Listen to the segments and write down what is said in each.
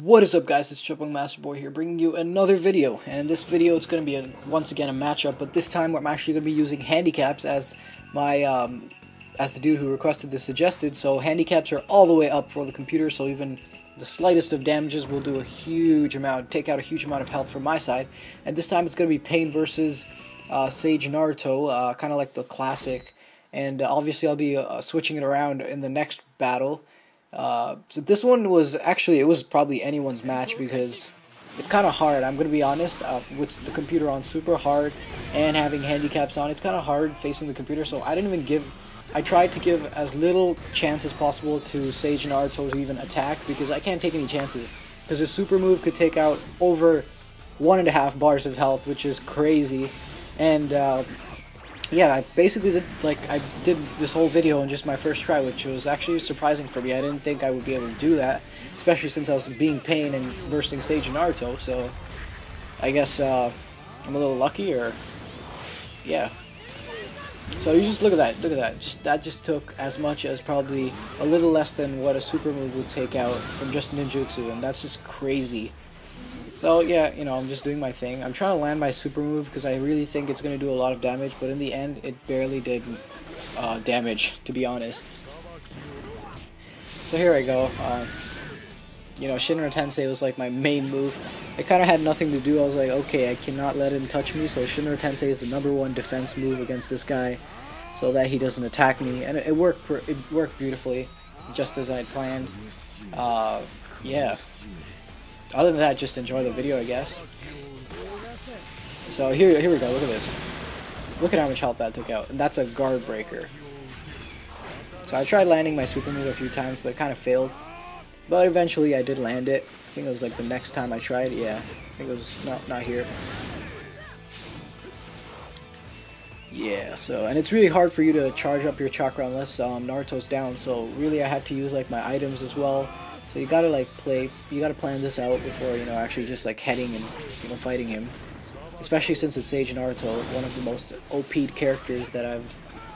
What is up, guys? It's Triple Master Boy here, bringing you another video. And in this video, it's going to be once again a matchup, but this time I'm actually going to be using handicaps as my as the dude who requested this suggested. So handicaps are all the way up for the computer, so even the slightest of damages will do a huge amount, take out a huge amount of health from my side. And this time it's going to be Pain versus Sage Naruto, kind of like the classic. And obviously I'll be switching it around in the next battle. So this one was actually, it was probably anyone's match because it's kind of hard. I'm going to be honest, with the computer on super hard and having handicaps on, it's kind of hard facing the computer. So I tried to give as little chance as possible to Sage Naruto to even attack, because I can't take any chances. Because his super move could take out over 1.5 bars of health, which is crazy. And yeah, I basically did this whole video in just my first try, which was actually surprising for me. I didn't think I would be able to do that, especially since I was being Pain and versing Sage Naruto. So I guess I'm a little lucky, or yeah. So you just look at that. That just took as much as probably a little less than what a super move would take out from just ninjutsu, and that's just crazy. So yeah, you know, I'm just doing my thing. I'm trying to land my super move because I really think it's going to do a lot of damage, but in the end, it barely did damage, to be honest. So here I go. You know, Shinra Tensei was like my main move. It kind of had nothing to do. I was like, okay, I cannot let him touch me, so Shinra Tensei is the #1 defense move against this guy, so that he doesn't attack me, and it worked beautifully, just as I'd planned. Yeah. Other than that, just enjoy the video, I guess. So here we go. Look at this. Look at how much health that took out, and that's a guard breaker. So I tried landing my super move a few times, but it kind of failed. But eventually, I did land it. I think it was like the next time I tried. Yeah, I think it was not here. Yeah. So, and it's really hard for you to charge up your chakra unless Naruto's down. So really, I had to use like my items as well. So you gotta plan this out before, you know, actually just like heading and, you know, fighting him. Especially since it's Sage Naruto, one of the most OP'd characters that I've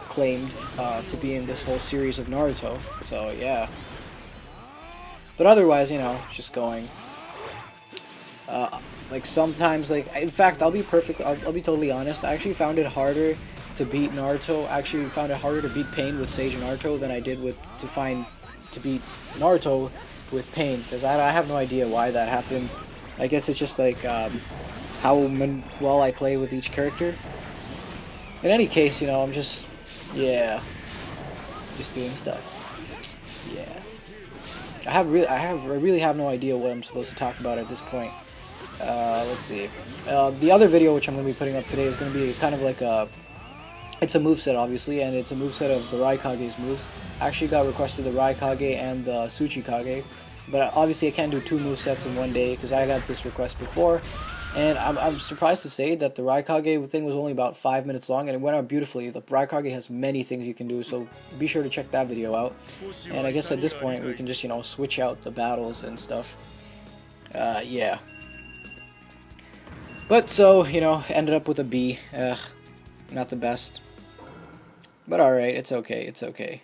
claimed to be in this whole series of Naruto. So yeah. But otherwise, you know, just going. Like sometimes, like, in fact, I'll be totally honest. I actually found it harder to beat Naruto. I actually found it harder to beat Pain with Sage Naruto than I did to beat Naruto with Pain, because I have no idea why that happened. I guess it's just like how well I play with each character. In any case, you know, I'm just doing stuff. Yeah, I really have no idea what I'm supposed to talk about at this point. Let's see. The other video which I'm going to be putting up today is going to be kind of like it's a moveset, obviously, and it's a moveset of the Raikage's moves. I actually got requested the Raikage and the Tsuchikage, but obviously I can't do 2 movesets in one day because I got this request before. And I'm surprised to say that the Raikage thing was only about 5 minutes long, and it went out beautifully. The Raikage has many things you can do, so be sure to check that video out. And I guess at this point we can just, you know, switch out the battles and stuff. Yeah. But so, you know, ended up with a B. Not the best. But alright, it's okay, it's okay.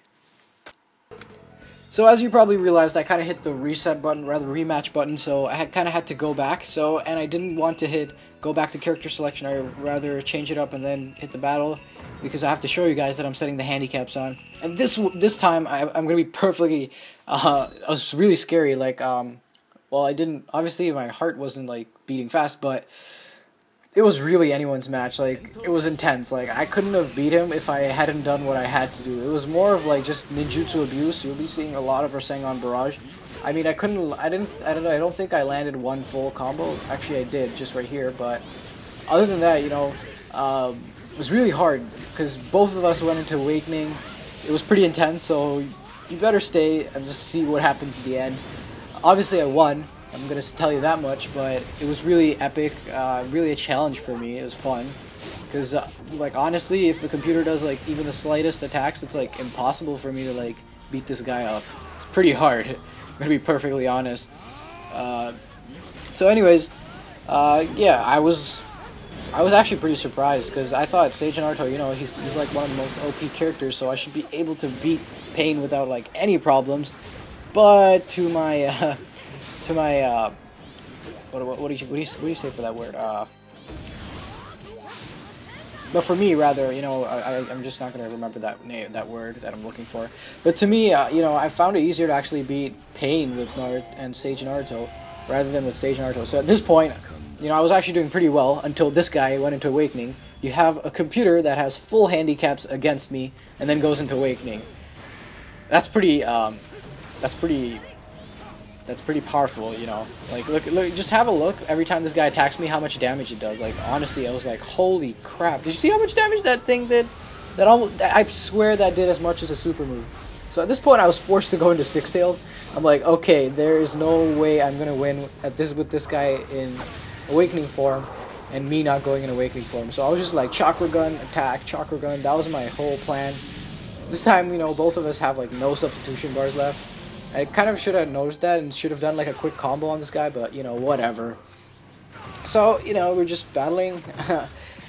So as you probably realized, I kind of hit the reset button, rather rematch button, so I kind of had to go back. So, and I didn't want to go back to character selection. I rather change it up and then hit the battle, because I have to show you guys that I'm setting the handicaps on. And this time, I'm going to be perfectly, it was really scary, like, well, I didn't, obviously my heart wasn't, like, beating fast, but it was really anyone's match. Like, it was intense. Like, I couldn't have beat him if I hadn't done what I had to do. It was more of like just ninjutsu abuse. You'll be seeing a lot of Rasengan barrage. I mean, I don't think I landed one full combo. Actually, I did, just right here. But other than that, you know, it was really hard because both of us went into awakening. It was pretty intense, so you better stay and just see what happens at the end. Obviously, I won. I'm gonna tell you that much, but it was really epic, really a challenge for me. It was fun, because like, honestly, if the computer does like even the slightest attacks, it's like impossible for me to like beat this guy up. It's pretty hard. I'm gonna be perfectly honest. So anyways, yeah, I was actually pretty surprised, because I thought Sage Naruto, you know, he's like one of the most OP characters, so I should be able to beat Pain without like any problems. But to my what do you say for that word? But for me, rather, you know, I'm just not gonna remember that word that I'm looking for. But to me, you know, I found it easier to actually beat Pain with Naruto and Sage Naruto rather than with Sage Naruto. So at this point, you know, I was actually doing pretty well until this guy went into Awakening. You have a computer that has full handicaps against me and then goes into Awakening. That's pretty powerful, you know. Like, look, just have a look. Every time this guy attacks me, how much damage it does. Like, honestly, I was like, holy crap. Did you see how much damage that thing did? I swear that did as much as a super move. So at this point, I was forced to go into Six Tails. I'm like, okay, there is no way I'm gonna win with this guy in Awakening form, and me not going in Awakening form. So I was just like, Chakra Gun, attack, Chakra Gun. That was my whole plan. This time, you know, both of us have like no substitution bars left. I kind of should have noticed that and should have done like a quick combo on this guy, but you know, whatever. So, you know, we're just battling.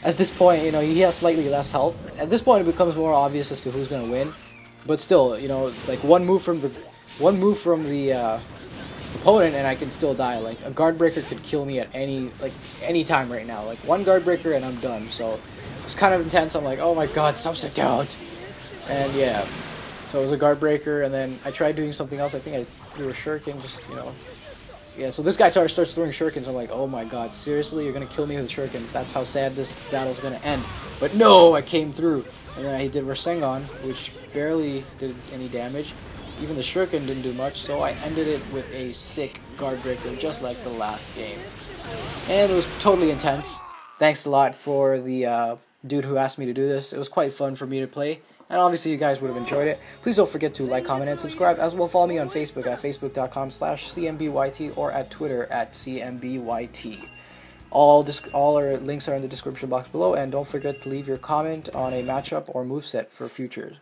At this point, you know, he has slightly less health. At this point, it becomes more obvious as to who's gonna win. But still, you know, like one move from the opponent and I can still die. Like a guard breaker could kill me at any time right now. Like one guard breaker and I'm done. So it's kind of intense. I'm like, oh my god, substitute. And yeah. So it was a guard breaker, and then I tried doing something else. I think I threw a shuriken, just, you know. Yeah, so this guy starts throwing shurikens. I'm like, oh my god, seriously? You're going to kill me with shurikens? That's how sad this battle's going to end. But no, I came through. And then I did Rasengan, which barely did any damage. Even the shuriken didn't do much, so I ended it with a sick guard breaker, just like the last game. And it was totally intense. Thanks a lot for the dude who asked me to do this. It was quite fun for me to play. And obviously you guys would have enjoyed it. Please don't forget to like, comment, and subscribe. As well, follow me on Facebook at facebook.com/CMBYT or at Twitter at CMBYT. All our links are in the description box below. And don't forget to leave your comment on a matchup or moveset for futures.